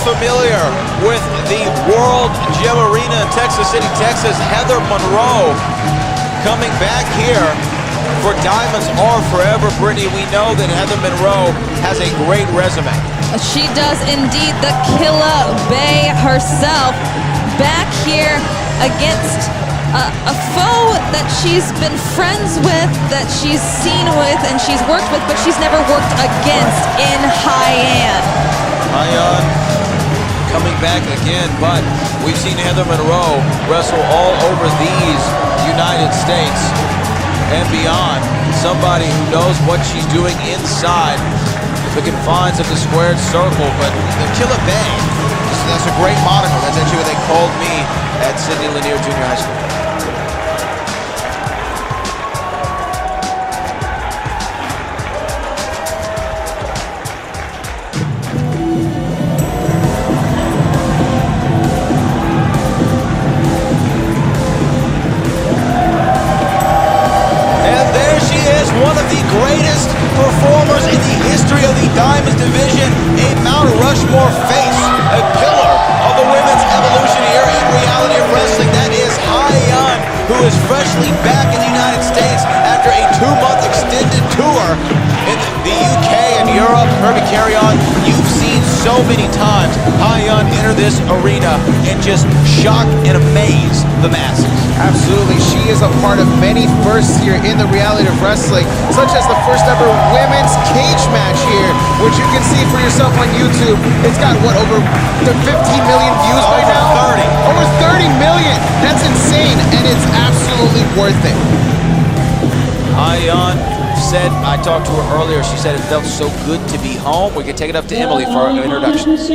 familiar with the World Gym Arena in Texas City, Texas, Heather Monroe coming back here for Diamonds Are Forever. Brittany, we know that Heather Monroe has a great resume. She does indeed. The Killer Bay herself back here against a foe that she's been friends with, that she's seen with, and she's worked with, but she's never worked against in Hyan. Hyan coming back again, but we've seen Heather Monroe wrestle all over these United States and beyond. Somebody who knows what she's doing inside the confines of the squared circle. But the Killer Bay, that's a great moniker. That's actually what they called me at Sidney Lanier Junior High School. One of the greatest performers in the history of the Diamonds division, a Mount Rushmore face, a pillar of the women's evolution here in reality of wrestling. That is Hyan, who is freshly back in the United States after a 2-month extended tour in the UK and Europe. Kirby Carry-On, you've seen so many times Hyan enter this arena and just shock and amaze the masses. Absolutely, she is a part of many firsts here in the reality of wrestling, such as the first ever women's cage match here, which you can see for yourself on YouTube. It's got, what, over 15 million views right now? Over 30 million! That's insane, and it's absolutely worth it. Hyan said, I talked to her earlier, she said it felt so good to be home. We can take it up to Emily for our introductions.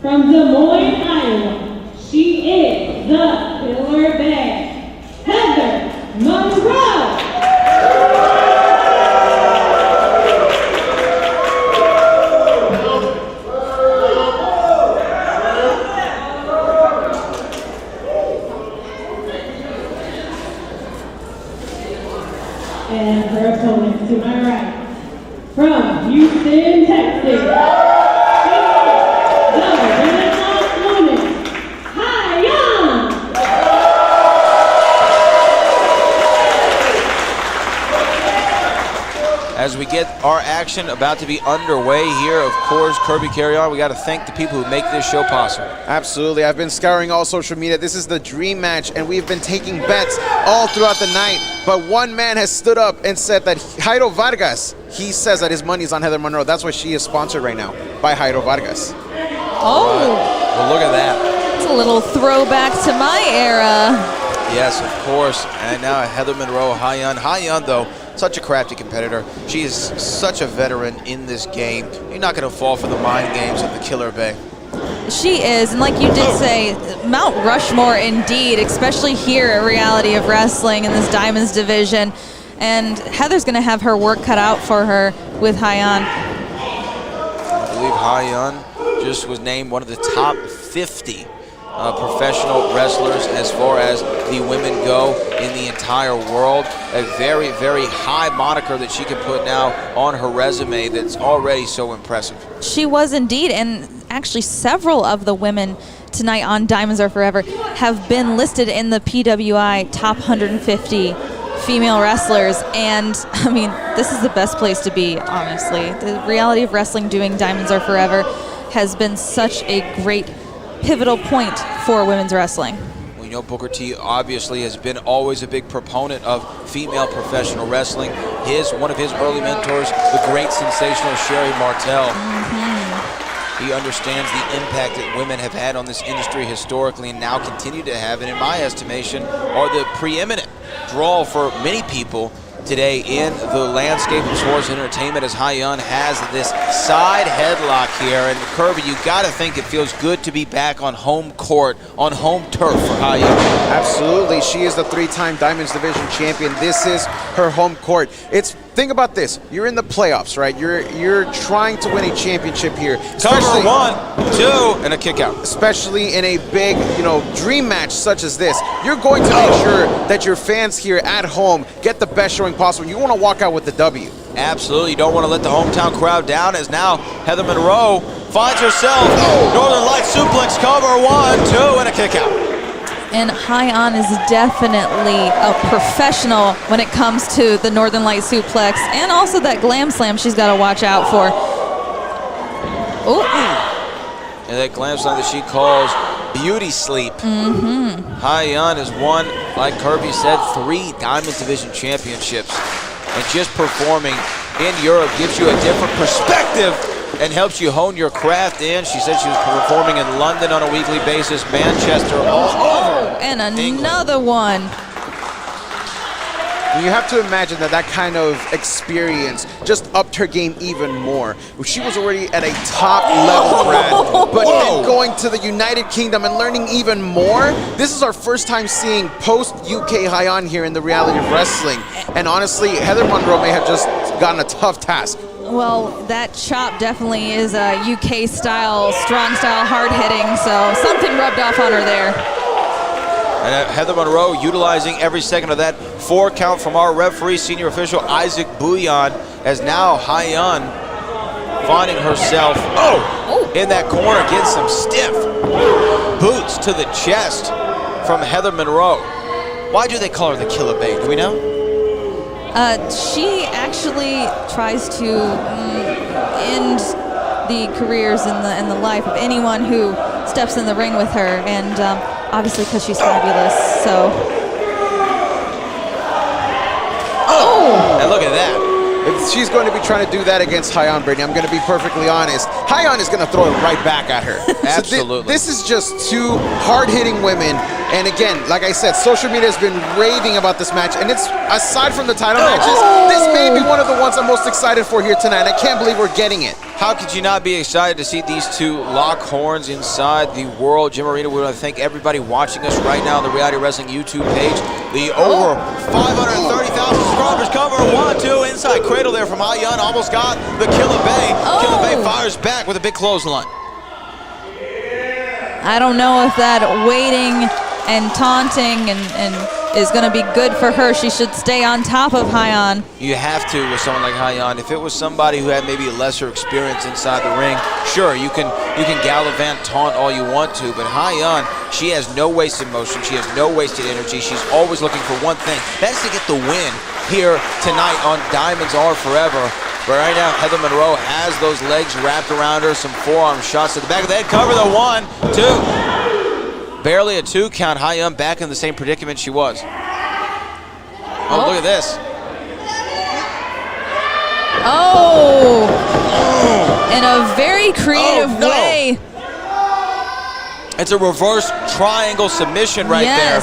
From Des Moines, Iowa, she is the Killer Bay, Heather Monroe. And her opponent to my right, from Houston, Texas. As we get our action about to be underway here, of course, Kirby Carry-On, we got to thank the people who make this show possible. Absolutely. I've been scouring all social media. This is the dream match, and we've been taking bets all throughout the night. But one man has stood up and said that Jairo Vargas, he says that his money's on Heather Monroe. That's why she is sponsored right now by Jairo Vargas. Oh. Right. Well, look at that. It's a little throwback to my era. Yes, of course. And now Heather Monroe, Hyan. Hyan, though, such a crafty competitor. She is such a veteran in this game. You're not going to fall for the mind games of the Killer Bay. She is, and like you did say, Mount Rushmore indeed, especially here at Reality of Wrestling in this Diamonds division. And Heather's going to have her work cut out for her with Hyan. I believe Hyan just was named one of the top 50 professional wrestlers as far as the women go in the entire world. A very, very high moniker that she can put now on her resume that's already so impressive. She was indeed, and actually several of the women tonight on Diamonds Are Forever have been listed in the PWI top 150 female wrestlers, and I mean, this is the best place to be, honestly. The Reality of Wrestling doing Diamonds Are Forever has been such a great pivotal point for women's wrestling. We know Booker T obviously has been always a big proponent of female professional wrestling. One of his early mentors, the great sensational Sherry Martel. He understands the impact that women have had on this industry historically and now continue to have, and in my estimation, are the preeminent draw for many people today in the landscape of sports entertainment, as Hyan has this side headlock here. And Kirby, you got to think it feels good to be back on home court, on home turf for Hyan. Absolutely. She is the 3-time Diamonds Division champion. This is her home court. It's think about this. You're in the playoffs, right? You're trying to win a championship here. Cover 1, 2, and a kick out. Especially in a big, dream match such as this. You're going to make sure that your fans here at home get the best showing possible. You want to walk out with the W. Absolutely. You don't want to let the hometown crowd down, as now Heather Monroe finds herself. Northern Light suplex cover, 1, 2, and a kick out. And Hyan is definitely a professional when it comes to the Northern Light suplex and also that glam slam she's got to watch out for. Oh. And that glam slam that she calls beauty sleep. Hyan has won, like Kirby said, 3 Diamond Division championships. And just performing in Europe gives you a different perspective and helps you hone your craft in. She said she was performing in London on a weekly basis, Manchester, all over. And England. another one. You have to imagine that kind of experience just upped her game even more. She was already at a top level, Brad, but then going to the United Kingdom and learning even more. This is our first time seeing post-UK Hyan here in the reality of wrestling. And honestly, Heather Monroe may have just gotten a tough task. Well, that chop definitely is a UK style, strong style, hard hitting, so something rubbed off on her there. And Heather Monroe utilizing every second of that 4 count from our referee, senior official Isaac Bouillon, as now Hyan finding herself in that corner, getting some stiff boots to the chest from Heather Monroe. Why do they call her the Killer Bae? Do we know? She actually tries to end the careers and the life of anyone who steps in the ring with her, and obviously because she's fabulous, so. And look at that. If she's going to be trying to do that against Hyan, Brittany, I'm going to be perfectly honest. Hyan is going to throw it right back at her. Absolutely. So this is just 2 hard-hitting women. And again, like I said, social media has been raving about this match. And it's, aside from the title matches, this may be one of the ones I'm most excited for here tonight. I can't believe we're getting it. How could you not be excited to see these 2 lock horns inside the World Gym Arena? We want to thank everybody watching us right now on the Reality Wrestling YouTube page. The over 530,000 subscribers cover 1, 2 inside cradle there from Hyan. Almost got the Killer Bae. Killer Bae fires back with a big clothesline. I don't know if that waiting and taunting and is going to be good for her. She should stay on top of Hyan. You have to with someone like Hyan. If it was somebody who had maybe lesser experience inside the ring, sure, you can gallivant, taunt all you want to, but Hyan, she has no wasted motion. She has no wasted energy. She's always looking for one thing. That's to get the win here tonight on Diamonds Are Forever. But right now, Heather Monroe has those legs wrapped around her, some forearm shots to the back of the head. Cover the 1, 2. Barely a 2 count. Hyan back in the same predicament she was. Oh, look at this. In a very creative way. It's a reverse triangle submission right there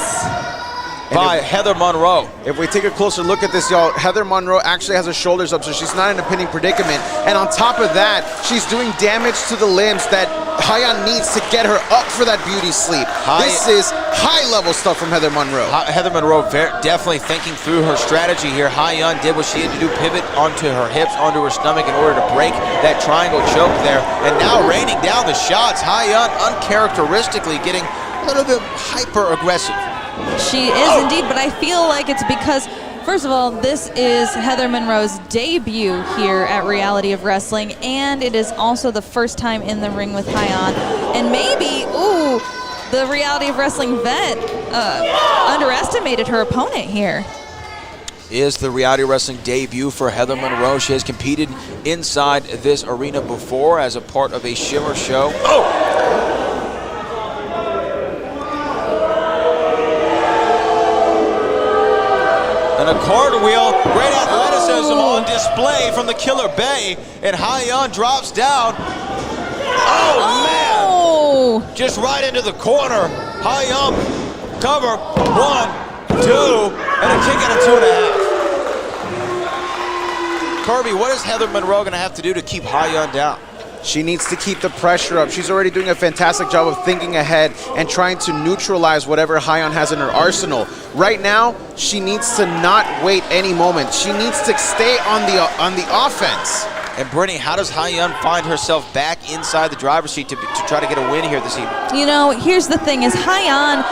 by Heather Monroe. If we take a closer look at this, y'all, Heather Monroe actually has her shoulders up, so she's not in a pinning predicament. And on top of that, she's doing damage to the limbs that Hyan needs to get her up for that beauty sleep. This is high-level stuff from Heather Monroe. Heather Monroe definitely thinking through her strategy here. Hyan did what she had to do, pivot onto her hips, onto her stomach in order to break that triangle choke there. And now raining down the shots. Hyan uncharacteristically getting a little bit hyper-aggressive. She is indeed, but I feel like it's because, first of all, this is Heather Monroe's debut here at Reality of Wrestling, and it is also the first time in the ring with Hyan. And maybe, the Reality of Wrestling vet underestimated her opponent here. Is the Reality Wrestling debut for Heather Monroe. She has competed inside this arena before as a part of a Shimmer show. And a cartwheel, great athleticism on display from the Killer Bae, and Hyan drops down. Man! Just right into the corner. Hyan, cover, 1, 2, and a kick out of 2.5. Kirby, what is Heather Monroe gonna have to do to keep Hyan down? She needs to keep the pressure up. She's already doing a fantastic job of thinking ahead and trying to neutralize whatever Hyan has in her arsenal. Right now, she needs to not wait any moment. She needs to stay on the offense. And Brittany, how does Hyan find herself back inside the driver's seat to try to get a win here this evening? You know, here's the thing is Hyan,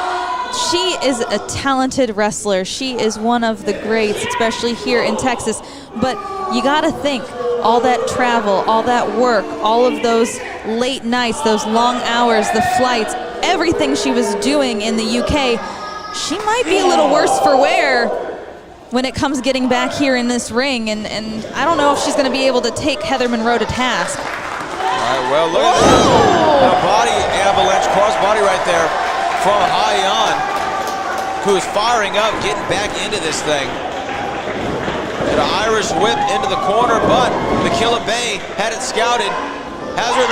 she is a talented wrestler. She is one of the greats, especially here in Texas. But you got to think, all that travel, all that work, all of those late nights, those long hours, the flights, everything she was doing in the UK, she might be a little worse for wear when it comes getting back here in this ring. And I don't know if she's going to be able to take Heather Monroe to task. All right, well, look at that. A body avalanche, cross body right there from Hyan, who is firing up, getting back into this thing. An Irish whip into the corner, but Makila Bay had it scouted. Has her.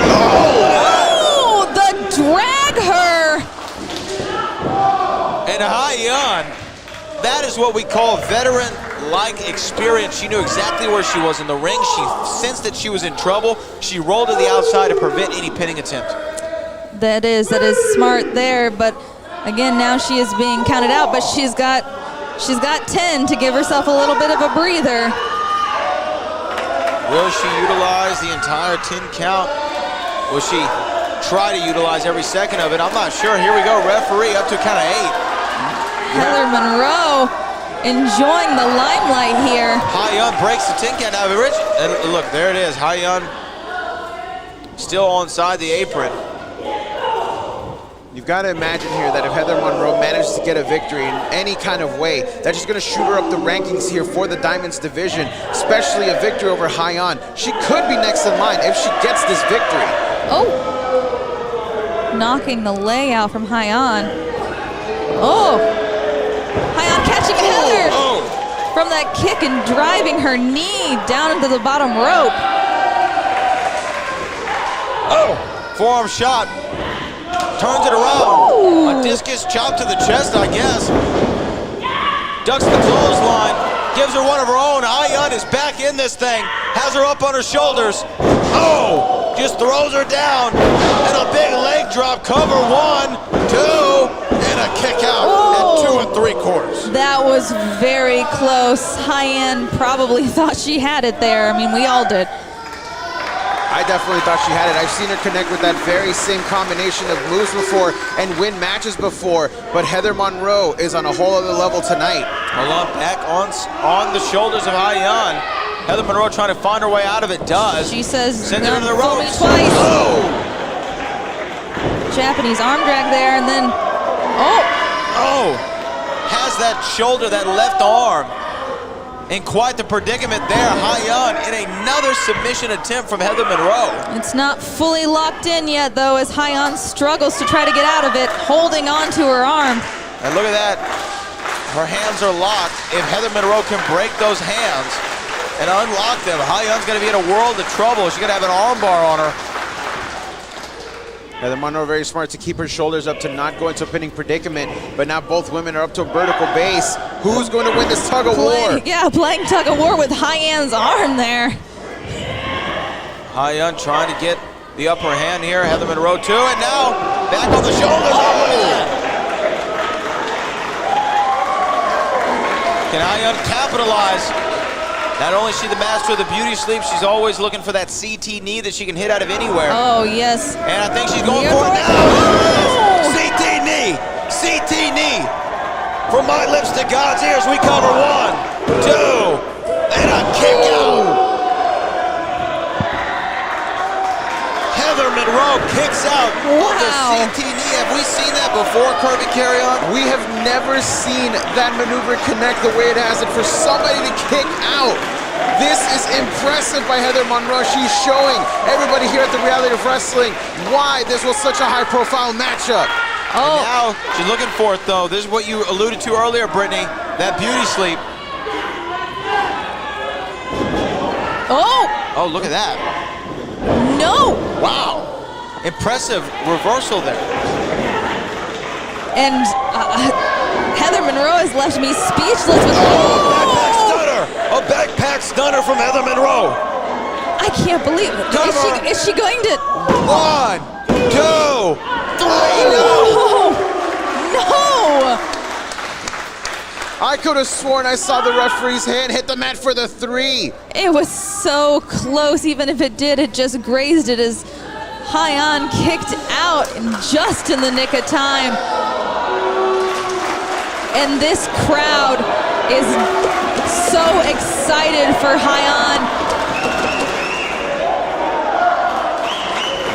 Oh, the drag her. And Hyan, that is what we call veteran-like experience. She knew exactly where she was in the ring. She sensed that she was in trouble. She rolled to the outside to prevent any pinning attempt. That is smart there, but again, now she is being counted out, but she's got 10 to give herself a little bit of a breather. Will she utilize the entire 10 count? Will she try to utilize every second of it? I'm not sure. Here we go, referee up to count of 8. Heather Monroe enjoying the limelight here. Hyan breaks the 10 count. Now, Rich, and look, there it is. Hyan still onside the apron. You've got to imagine here that if Heather Monroe manages to get a victory in any kind of way, that's just going to shoot her up the rankings here for the Diamonds division, especially a victory over Hyan. She could be next in line if she gets this victory. Oh, knocking the layout from Hyan. Oh, Hyan catching Heather from that kick and driving her knee down into the bottom rope. Oh, forearm shot. Turns it around. Ooh. A discus chop to the chest, I guess. Ducks the clothesline. Gives her one of her own. Hyan is back in this thing. Has her up on her shoulders. Oh! Just throws her down. And a big leg drop. Cover 1, 2, and a kick out at 2 3/4. That was very close. Hyan probably thought she had it there. I mean, we all did. I definitely thought she had it. I've seen her connect with that very same combination of moves before and win matches before, but Heather Monroe is on a whole other level tonight. Hold on, back on the shoulders of Hyan. Heather Monroe trying to find her way out of it, does. She says, sends her to the fool me ropes. twice. Oh! Japanese arm drag there, and then, Oh! Has that shoulder, that left arm, in quite the predicament there. Hyan in another submission attempt from Heather Monroe. It's not fully locked in yet, though, as Hyan struggles to try to get out of it, holding on to her arm. And look at that. Her hands are locked. If Heather Monroe can break those hands and unlock them, Hyan's going to be in a world of trouble. She's going to have an arm bar on her. Heather Monroe very smart to keep her shoulders up to not go into a pinning predicament, but now both women are up to a vertical base. Who's going to win this tug of war? Yeah, playing tug of war with Hyan's arm there. Hyan trying to get the upper hand here. Heather Monroe too, and now back on the shoulders. Can Hyan capitalize? Not only is she the master of the beauty sleep, she's always looking for that CT knee that she can hit out of anywhere. Oh, yes. And I think she's going for it now. CT knee. CT knee. From my lips to God's ears, we cover 1, 2, and a kick out. Heather Monroe kicks out on the CT knee. Have we seen that before, Kirby Carry-On? We have never seen that maneuver connect the way it has, and for somebody to kick out. This is impressive by Heather Monroe. She's showing everybody here at the Reality of Wrestling why this was such a high-profile matchup. And now she's looking for it, though. This is what you alluded to earlier, Brittany, that beauty sleep. Oh, look at that. No. Wow. Impressive reversal there. And Heather Monroe has left me speechless with backpack stunner! A backpack stunner from Heather Monroe. I I can't believe it. Is she going to? 1, 2, 3, Oh, no! I could have sworn I saw the referee's hand hit the mat for the 3. It was so close. Even if it did, it just grazed it as Hyan kicked out just in the nick of time. And this crowd is so excited for Hyan.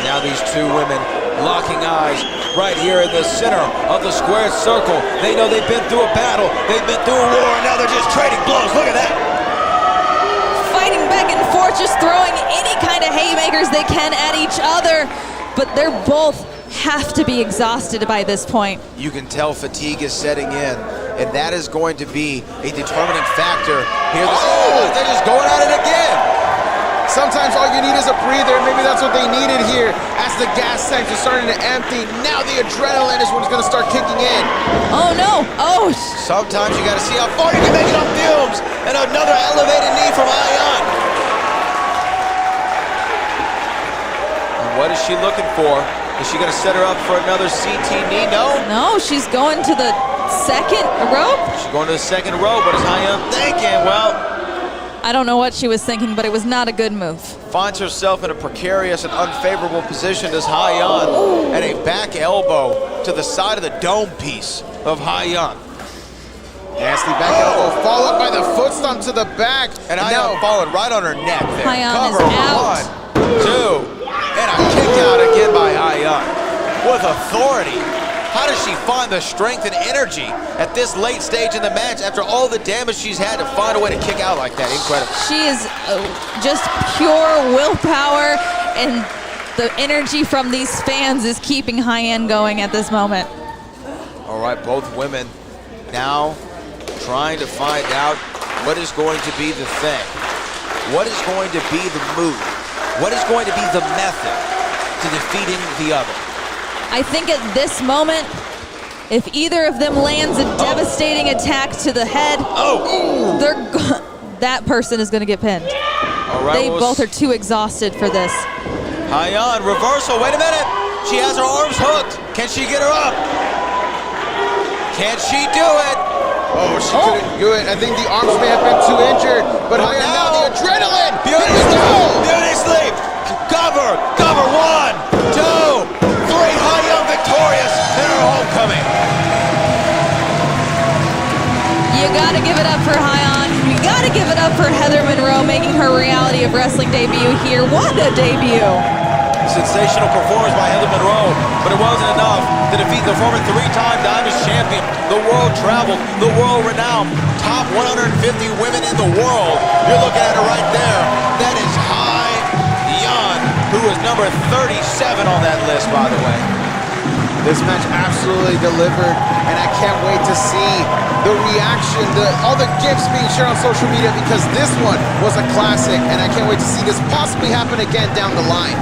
Now these two women locking eyes right here in the center of the square circle. They know they've been through a battle, they've been through a war, and now they're just trading blows. Look at that. Fighting back and forth, just throwing any kind of haymakers they can at each other. But they're both have to be exhausted by this point. You can tell fatigue is setting in, and that is going to be a determining factor here. They're just going at it again. Sometimes all you need is a breather, and maybe that's what they needed here. As the gas tanks are starting to empty, now the adrenaline is when it's going to start kicking in. Oh no! Oh! Sometimes you got to see how far you can make it on fumes, and another elevated knee from Hyan. And what is she looking for? Is she going to set her up for another CT knee? No. No, she's going to the second rope. She's going to the second row. What is Hyan thinking? Well, I don't know what she was thinking, but it was not a good move. finds herself in a precarious and unfavorable position as Hyan, and a back elbow to the side of the dome piece of Hyan. Nasty back elbow, followed by the foot stomp to the back. And Hyan falling right on her neck there. Hyan is Cover, out. 1, 2, and a kick out again by Hyan with authority. How does she find the strength and energy at this late stage in the match after all the damage she's had to find a way to kick out like that? Incredible. She is just pure willpower, and the energy from these fans is keeping Hyan going at this moment. All right, both women now trying to find out what is going to be the thing. What is going to be the move? What is going to be the method to defeating the other? I think at this moment, if either of them lands a devastating attack to the head, that person is going to get pinned. All right, They both are too exhausted for this. Hyan, reversal, wait a minute. She has her arms hooked. Can she get her up? Can she do it? Oh, she couldn't do it. I think the arms may have been too injured, but Hyan now the adrenaline. Beauty sleep, beauty sleep. Cover, 1, 2, 3. Hyan victorious in her homecoming. You gotta give it up for Hyan. You gotta give it up for Heather Monroe making her Reality of Wrestling debut here. What a debut! Sensational performance by Heather Monroe, but it wasn't enough to defeat the former 3-time Diamonds champion, the world traveled, the world renowned, top 150 women in the world. You're looking at her right there. That is Hyan, who is number 37 on that list, by the way. This match absolutely delivered, and I can't wait to see the reaction, all the gifs being shared on social media, because this one was a classic, and I can't wait to see this possibly happen again down the line.